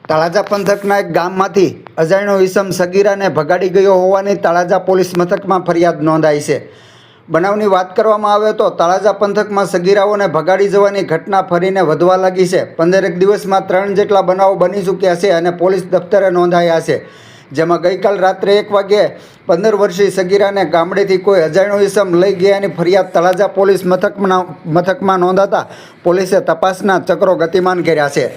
તળાજા પંથકના એક ગામમાંથી અજાણ્યો ઈસમ સગીરાને ભગાડી ગયો હોવાની તળાજા પોલીસ મથકમાં ફરિયાદ નોંધાઈ છે। બનાવની વાત કરવામાં આવે તો તળાજા પંથકમાં સગીરાઓને ભગાડી જવાની ઘટના ફરીને વધવા લાગી છે। 15 દિવસમાં 3 જેટલા બનાવો બની ચૂક્યા છે અને પોલીસ દફતરે નોંધાયા છે, જેમાં ગઈકાલ રાત્રે 1 વાગ્યે 15 વર્ષીય સગીરાને ગામડેથી કોઈ અજાણ્યો ઈસમ લઈ ગયાની ફરિયાદ તળાજા પોલીસ મથકમાં નોંધાતા પોલીસે તપાસના ચક્રો ગતિમાન કર્યા છે।